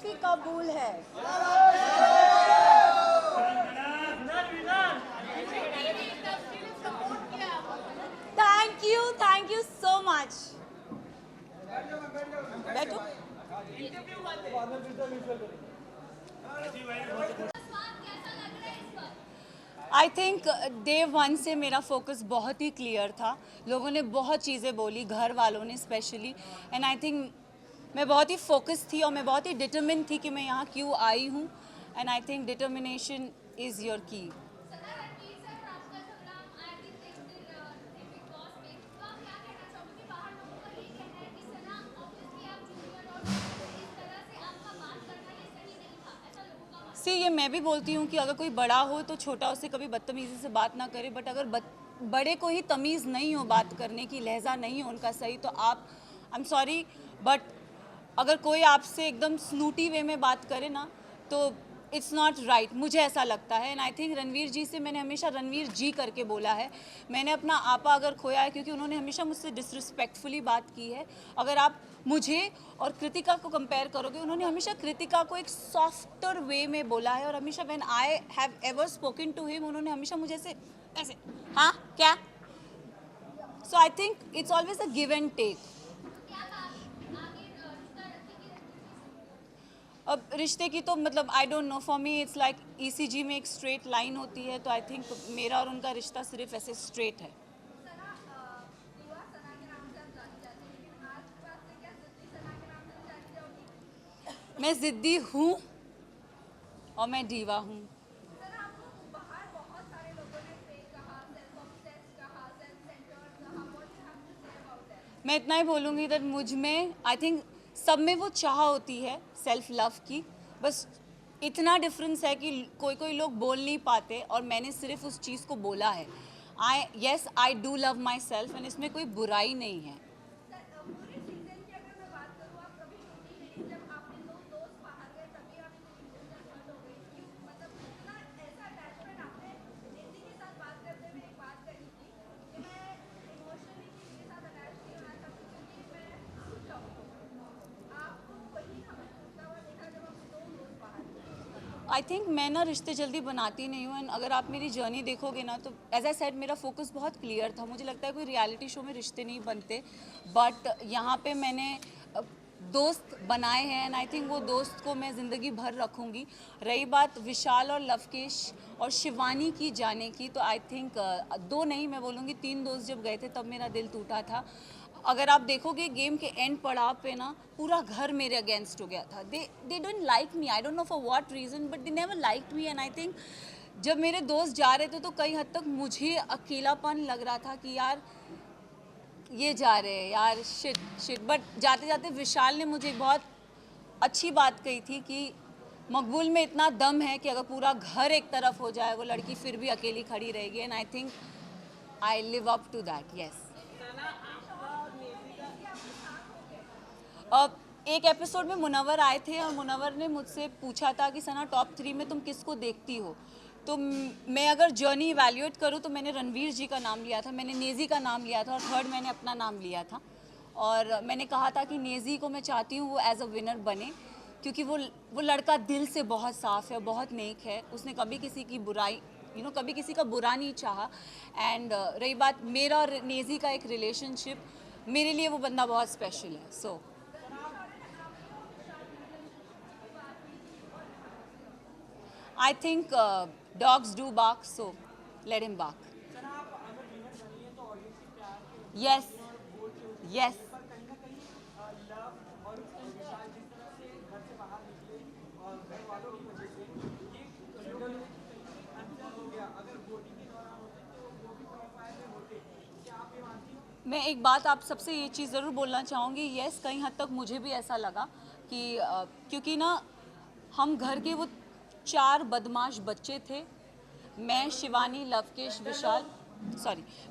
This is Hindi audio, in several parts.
माफी कबूल है। Thank you so much. बैठो। आई थिंक डे वन से मेरा फोकस बहुत ही क्लियर था। लोगों ने बहुत चीज़ें बोली, घर वालों ने स्पेशली, एंड आई थिंक मैं बहुत ही फोकस थी और मैं बहुत ही डिटर्मिन थी कि मैं यहाँ क्यों आई हूँ, and I think determination is your की। सी ये मैं भी बोलती हूँ कि अगर कोई बड़ा हो तो छोटा उससे कभी बदतमीज़ी से बात ना करे, बट अगर बड़े को ही तमीज़ नहीं हो बात करने की, लहजा नहीं हो उनका सही, तो आप, आई एम सॉरी बट अगर कोई आपसे एकदम स्नूटी वे में बात करे ना तो इट्स नॉट राइट, मुझे ऐसा लगता है। एंड आई थिंक रणवीर जी से मैंने हमेशा रणवीर जी करके बोला है। मैंने अपना आपा अगर खोया है क्योंकि उन्होंने हमेशा मुझसे डिसरिस्पेक्टफुली बात की है। अगर आप मुझे और कृतिका को कंपेयर करोगे, उन्होंने हमेशा कृतिका को एक सॉफ्टर वे में बोला है, और हमेशा when I have ever spoken to him, उन्होंने हमेशा मुझे ऐसे हाँ क्या, so I think it's always a give and take. अब रिश्ते की तो मतलब I don't know, for me it's like ECG में एक स्ट्रेट लाइन होती है, तो आई थिंक मेरा और उनका रिश्ता सिर्फ ऐसे स्ट्रेट है। मैं जिद्दी हूँ और मैं दीवा हूँ। मैं इतना ही बोलूँगी दैट मुझ में, आई थिंक सब में वो चाह होती है सेल्फ लव की, बस इतना डिफरेंस है कि कोई कोई लोग बोल नहीं पाते और मैंने सिर्फ उस चीज़ को बोला है। I do love my self, and इसमें कोई बुराई नहीं है। आई थिंक मैं ना रिश्ते जल्दी बनाती नहीं हूँ, एंड अगर आप मेरी जर्नी देखोगे ना तो एज आई सेड मेरा फोकस बहुत क्लियर था। मुझे लगता है कोई रियलिटी शो में रिश्ते नहीं बनते, बट यहाँ पे मैंने दोस्त बनाए हैं, एंड आई थिंक वो दोस्त को मैं ज़िंदगी भर रखूँगी। रही बात विशाल और लवकेश और शिवानी की जाने की, तो आई थिंक 2 नहीं मैं बोलूँगी 3 दोस्त जब गए थे तब मेरा दिल टूटा था। अगर आप देखोगे गेम के एंड पड़ाव पे ना पूरा घर मेरे अगेंस्ट हो गया था। They don't like me, I don't know for what reason, but they never liked me, and I think जब मेरे दोस्त जा रहे थे तो कई हद तक मुझे अकेलापन लग रहा था कि यार ये जा रहे हैं यार, शिट। बट जाते जाते विशाल ने मुझे एक बहुत अच्छी बात कही थी कि मकबूल में इतना दम है कि अगर पूरा घर एक तरफ हो जाए वो लड़की फिर भी अकेली खड़ी रहेगी, and I think I live up to that. Yes, अब एक एपिसोड में मुनव्वर आए थे और मुनव्वर ने मुझसे पूछा था कि सना टॉप 3 में तुम किसको देखती हो, तो मैं अगर जर्नी इवैल्यूएट करूँ तो मैंने रणवीर जी का नाम लिया था, मैंने नेज़ी का नाम लिया था, और थर्ड मैंने अपना नाम लिया था। और मैंने कहा था कि नेज़ी को मैं चाहती हूँ वो एज अ विनर बने, क्योंकि वो लड़का दिल से बहुत साफ़ है, बहुत नेक है, उसने कभी किसी की बुराई कभी किसी का बुरा नहीं चाहा। एंड रही बात मेरा और नेज़ी का एक रिलेशनशिप, मेरे लिए वो बंदा बहुत स्पेशल है। सो I think dogs do bark, so let him bark. Yes, yes. मैं एक बात आप सबसे ये चीज़ ज़रूर बोलना चाहूँगी, यस कहीं हद तक मुझे भी ऐसा लगा कि क्योंकि ना हम घर के वो 4 बदमाश बच्चे थे, मैं शिवानी लवकेश विशाल,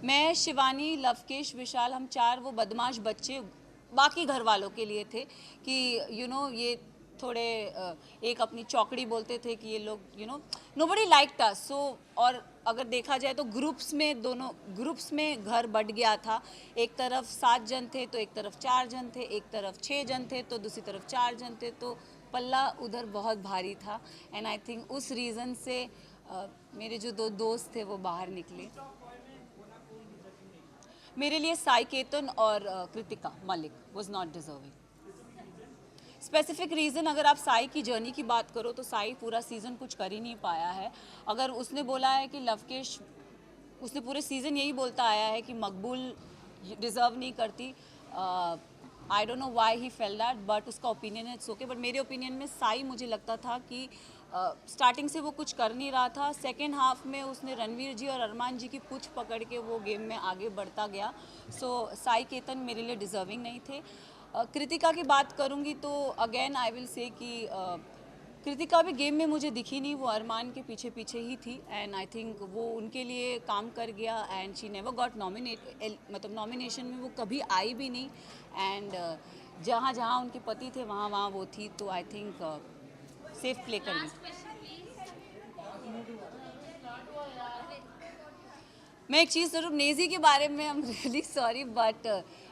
मैं शिवानी लवकेश विशाल, हम 4 वो बदमाश बच्चे बाकी घर वालों के लिए थे कि ये थोड़े एक अपनी चौकड़ी बोलते थे कि ये लोग नोबडी लाइक्ड अस। सो और अगर देखा जाए तो दोनों ग्रुप्स में घर बढ़ गया था। एक तरफ 7 जन थे तो एक तरफ 4 जन थे, एक तरफ 6 जन थे तो दूसरी तरफ 4 जन थे, तो पल्ला उधर बहुत भारी था एंड आई थिंक उस रीज़न से मेरे जो दो दोस्त थे वो बाहर निकले। मेरे लिए साई केतन और Kritika Malik was not deserving. Specific reason अगर आप साई की जर्नी की बात करो तो साई पूरा सीज़न कुछ कर ही नहीं पाया है। अगर उसने बोला है कि लवकेश, उसने पूरे सीज़न यही बोलता आया है कि मकबूल डिज़र्व नहीं करती। आई don't know why he fail that, but उसका ओपिनियन है, इट्स ओके। बट मेरे ओपिनियन में साई, मुझे लगता था कि स्टार्टिंग से वो कुछ कर नहीं रहा था। सेकेंड हाफ में उसने रणवीर जी और अरमान जी की पूछ पकड़ के वो गेम में आगे बढ़ता गया। सो साई केतन मेरे लिए डिज़र्विंग नहीं थे। कृतिका की बात करूँगी तो अगेन आई विल से कि कृतिका भी गेम में मुझे दिखी नहीं, वो अरमान के पीछे पीछे ही थी एंड आई थिंक वो उनके लिए काम कर गया and she never got nominate, मतलब नॉमिनेशन में वो कभी आई भी नहीं एंड जहाँ जहाँ उनके पति थे वहाँ वहाँ वो थी। तो आई थिंक सेफ प्ले कर ली। मैं एक चीज़ ज़रूर, नेज़ी के बारे में I am really sorry but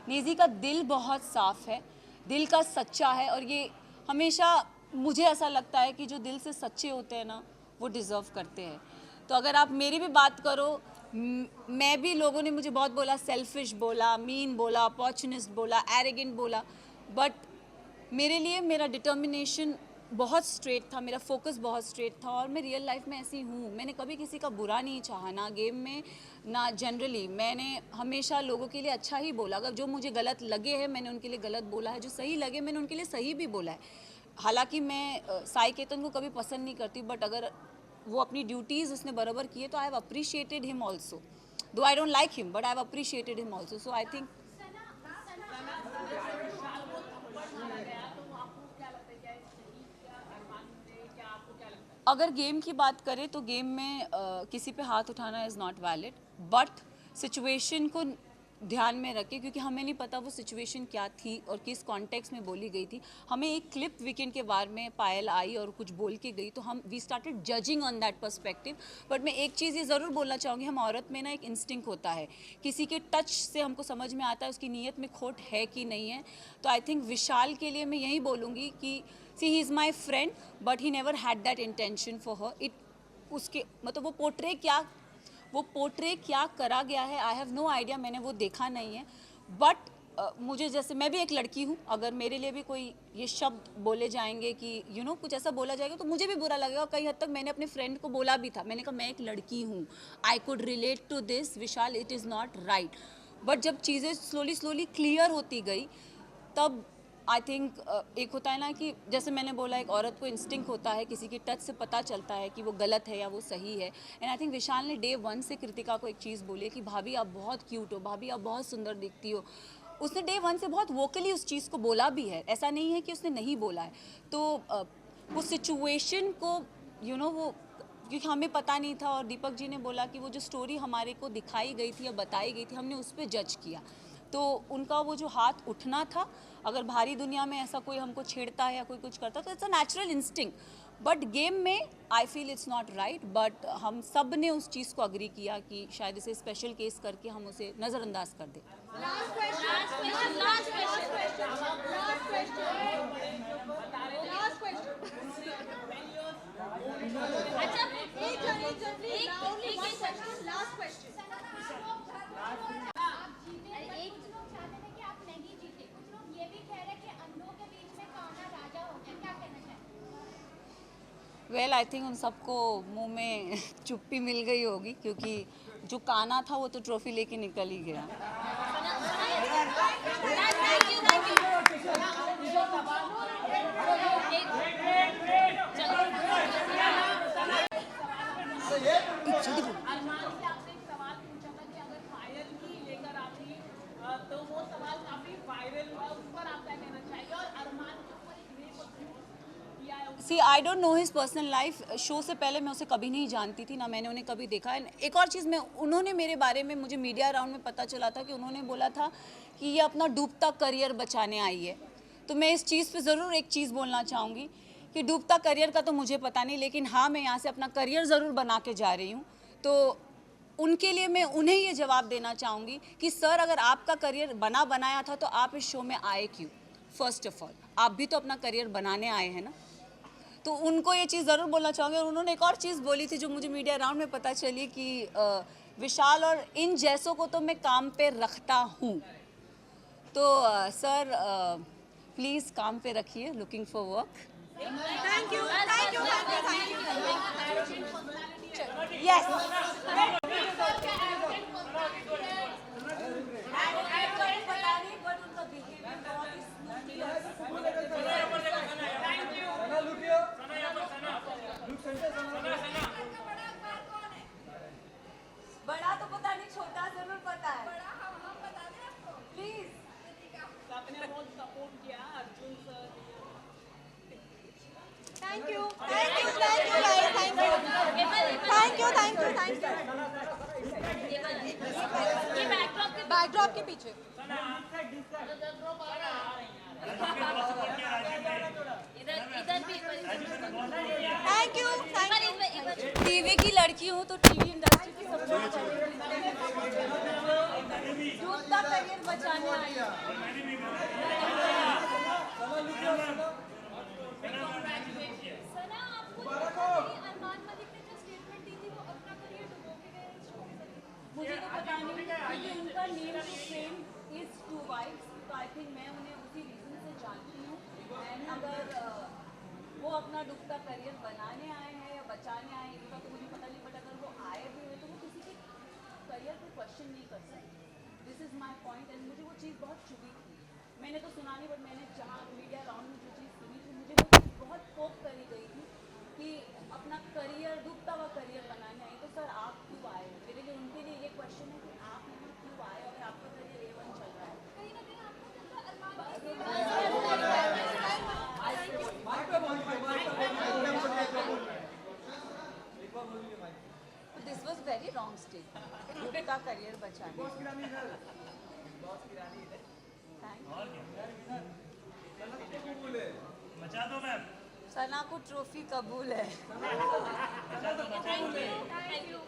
Naezy का दिल बहुत साफ़ है, दिल का सच्चा है और ये हमेशा मुझे ऐसा लगता है कि जो दिल से सच्चे होते हैं ना वो डिज़र्व करते हैं। तो अगर आप मेरी भी बात करो, मैं भी, लोगों ने मुझे बहुत बोला, सेल्फिश बोला, मीन बोला, अपॉर्चुनिस्ट बोला, एरोगेंट बोला, बट मेरे लिए मेरा डिटर्मिनेशन बहुत स्ट्रेट था, मेरा फोकस बहुत स्ट्रेट था और मैं रियल लाइफ में ऐसी हूँ। मैंने कभी किसी का बुरा नहीं चाहा, ना गेम में ना जनरली। मैंने हमेशा लोगों के लिए अच्छा ही बोला। अगर जो मुझे गलत लगे हैं मैंने उनके लिए गलत बोला है, जो सही लगे मैंने उनके लिए सही भी बोला है। हालांकि मैं साई केतन को कभी पसंद नहीं करती, बट अगर वो अपनी ड्यूटीज़ उसने बराबर किए तो I have appreciated him also, though I don't like him but I have appreciated him also. So I think अगर गेम की बात करें तो गेम में किसी पे हाथ उठाना is not valid, but situation को ध्यान में रखें क्योंकि हमें नहीं पता वो सिचुएशन क्या थी और किस कॉन्टेक्स्ट में बोली गई थी। हमें एक क्लिप वीकेंड के बारे में पायल आई और कुछ बोल के गई तो हम we started judging on that perspective. But मैं एक चीज़ ये ज़रूर बोलना चाहूँगी, हम औरत में ना एक इंस्टिंक्ट होता है, किसी के टच से हमको समझ में आता है उसकी नीयत में खोट है कि नहीं है। तो आई थिंक विशाल के लिए मैं यही बोलूँगी कि see he is my friend but he never had that intention for her. It उसके मतलब वो पोर्ट्रे क्या करा गया है आई हैव नो आइडिया, मैंने वो देखा नहीं है। बट मुझे, जैसे मैं भी एक लड़की हूँ, अगर मेरे लिए भी कोई ये शब्द बोले जाएंगे कि कुछ ऐसा बोला जाएगा तो मुझे भी बुरा लगेगा। और कई हद तक मैंने अपने फ्रेंड को बोला भी था, मैंने कहा मैं एक लड़की हूँ, I could relate to this Vishal, it is not right. But जब चीज़ें स्लोली क्लियर होती गई तब आई थिंक एक होता है ना कि जैसे मैंने बोला, एक औरत को इंस्टिंक्ट होता है, किसी के टच से पता चलता है कि वो गलत है या वो सही है। एंड आई थिंक विशाल ने डे 1 से कृतिका को एक चीज़ बोली है कि भाभी आप बहुत क्यूट हो, भाभी आप बहुत सुंदर दिखती हो। उसने डे 1 से बहुत वोकली उस चीज़ को बोला भी है, ऐसा नहीं है कि उसने नहीं बोला है। तो वो सिचुएशन को वो, क्योंकि हमें पता नहीं था और दीपक जी ने बोला कि वो जो स्टोरी हमारे को दिखाई गई थी या बताई गई थी हमने उस पर जज किया। तो उनका वो जो हाथ उठना था, अगर भारी दुनिया में ऐसा कोई हमको छेड़ता है या कोई कुछ करता तो it's a natural instinct. But game में I feel it's not right. But हम सब ने उस चीज़ को अग्री किया कि शायद इसे स्पेशल केस करके हम उसे नज़रअंदाज कर दें। वेल आई थिंक उन सबको मुंह में चुप्पी मिल गई होगी क्योंकि जो काना था वो तो ट्रॉफी लेके निकल ही गया। See I don't know his personal life. Show से पहले मैं उसे कभी नहीं जानती थी, ना मैंने उन्हें कभी देखा। एक और चीज़, उन्होंने मेरे बारे में, मुझे मीडिया राउंड में पता चला था कि उन्होंने बोला था कि ये अपना डूबता करियर बचाने आई है। तो मैं इस चीज़ पे ज़रूर एक चीज़ बोलना चाहूँगी कि डूबता करियर का तो मुझे पता नहीं, लेकिन हाँ मैं यहाँ से अपना करियर ज़रूर बना के जा रही हूँ। तो उनके लिए मैं उन्हें ये जवाब देना चाहूँगी कि सर, अगर आपका करियर बनाया था तो आप इस शो में आए क्यों? फर्स्ट ऑफ ऑल आप भी तो अपना करियर बनाने आए हैं ना। तो उनको ये चीज़ ज़रूर बोलना चाहूँगी। और उन्होंने एक और चीज़ बोली थी जो मुझे मीडिया राउंड में पता चली कि विशाल और इन जैसों को तो मैं काम पे रखता हूँ। तो सर प्लीज़ काम पे रखिए, looking for work. Thank you thank you thank you yes बड़ा तो पता नहीं, छोटा जरूर पता है। Please thank you thank you thank you guys thank you thank you thank you backdrop के पीछे थैंक यू टीवी की लड़की हूँ तो टीवी इंडस्ट्री की सपोर्ट दूध का करियर बचाने आई हूँ। सना आपको अरमान मलिक ने जो स्टेटमेंट दी थी वो अपना करियर डुबो के गए इस शो से। मुझे तो पता नहीं क्योंकि उनका name to fame is two wives, तो आई थिंक मैं उन्हें उसी रीजन से जानती हूँ। एंड अगर वो अपना डूबता करियर बनाने आए हैं या बचाने आए हैं इनका तो मुझे पता नहीं, बट अगर वो आए भी हुए तो वो किसी के करियर को क्वेश्चन नहीं कर सकते। This is my point. And मुझे वो चीज़ बहुत चुभी थी। मैंने तो सुना नहीं, बट मैंने जहाँ मीडिया राउंड में जो चीज़ सुनी थी मुझे वो चीज़ बहुत पोक करी गई थी कि अपना करियर डूबता हुआ करियर बनाने आई। तो सर आप क्यों आए? मेरे लिए उनके लिए ये क्वेश्चन है कि आप यहाँ क्यों आए और आपका करियर A1 चल रहा है। कहीं ना कहीं आपको लगता है Armaan this was very wrong statement. डूबता करियर बचाने। बचा दो मैम। सना को ट्रॉफी कबूल है। Thank you